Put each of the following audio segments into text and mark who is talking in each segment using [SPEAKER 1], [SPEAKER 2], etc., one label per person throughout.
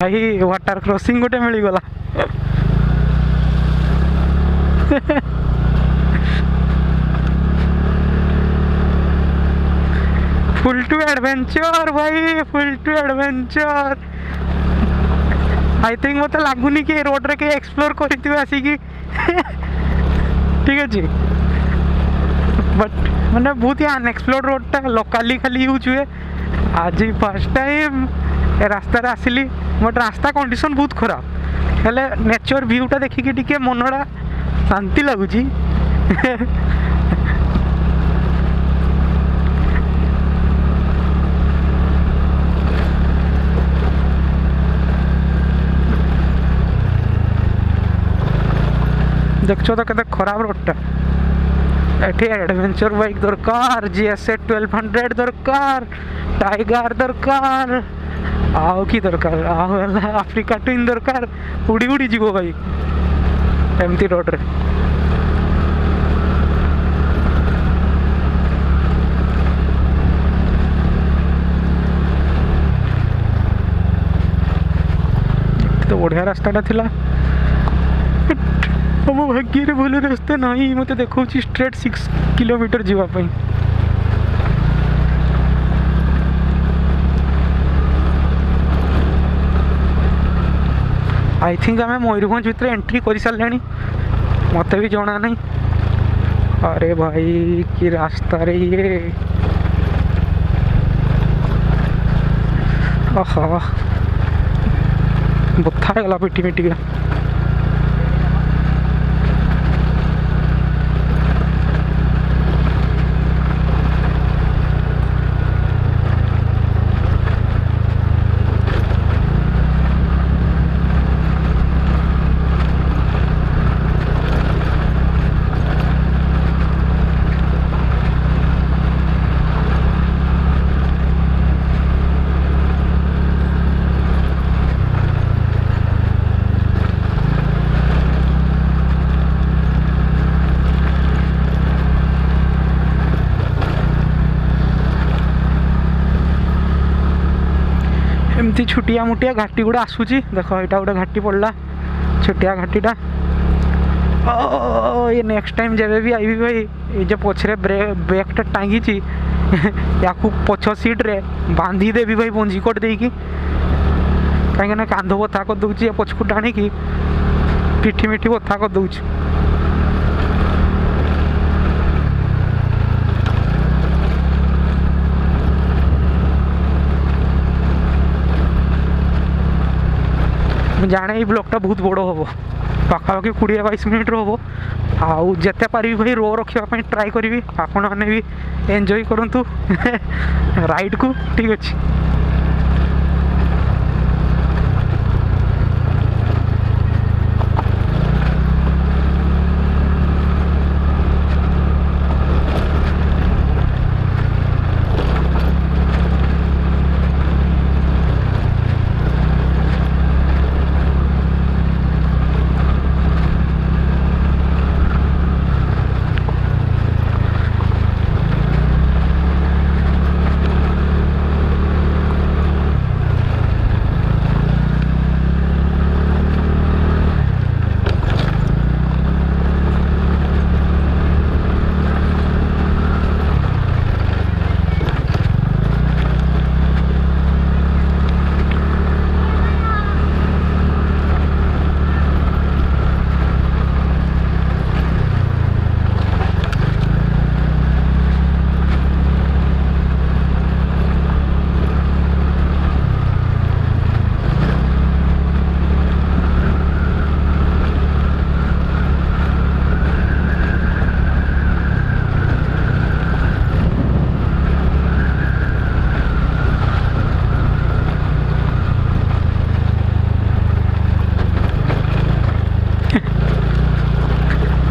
[SPEAKER 1] भाई water crossing गोटे मिलगला फुल टू एडवेंचर भाई, full to adventure. I think मत लगुनि कि रोड रे के एक्सप्लोर करथिबे आसिकी ठीक अच्छे बट मैंने बहुत ही अनएक्सप्लोर्ड रोडटा लोकाली खाली यूज हुए। आज फर्स्ट टाइम रास्तार आसली बट रास्ता कंडीशन बहुत खराब हेले नेचर व्यूटा देखिकी टिके मनटा शांति लगुच देख तो के खराब रोडटा एठी एडवेंचर बाइक दरकार GSA 1200 दरकार टाइगर दरकार आउ कि दरकार आफ्रिका ट्विन दरकार उड़ी उड़ी जीवो भाई एमती रोड रे। तो बढ़िया रास्ताटा थिला मो भाग्य भल रास्ता ना मत देखा स्ट्रेट 6 किलोमीटर जीवाई। आई थिंक आम मयूरभंज भितर एंट्री कर सारे मत भी जना नहीं। अरे भाई कि रास्ता रे ये बथा गला पिटी मिटी का। एमती छुटिया मुटिया घाटी गुड़ा आसूची देख यहाँ गोटे घाटी पड़ला छुटिया घाटीटा। ये नेक्स्ट टाइम जब भी आई भाई ये जो पछरे ब्रेकटा टांगी या पछ सीट रे बांधी देवी भाई बंजी कोट देकी कहीं कांध बथा कर दूची पछकू टाणी की पिठी मिठी बथा कर दूची। जाने ये ब्लॉकटा बहुत बड़ हम पाखापाखि 20-22 मिनट हम आउ जिते पारि भाई रो रखापी ट्राए करी आपण मैंने भी एंजॉय करंतु राइड को ठीक अच्छे।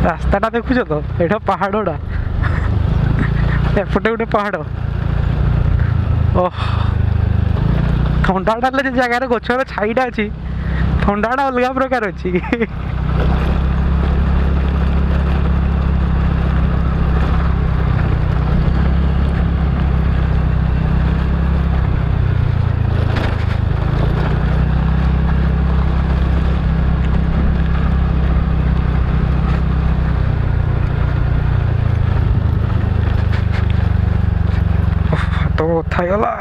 [SPEAKER 1] रास्ताटा देखुच तो ये पहाड़ा एपटे गोटे पहाड़ ओह थंडाटा जगार गचर छाईटा अच्छी थंडाटा अलग प्रकार अच्छी କୋଥାয় ଗଲା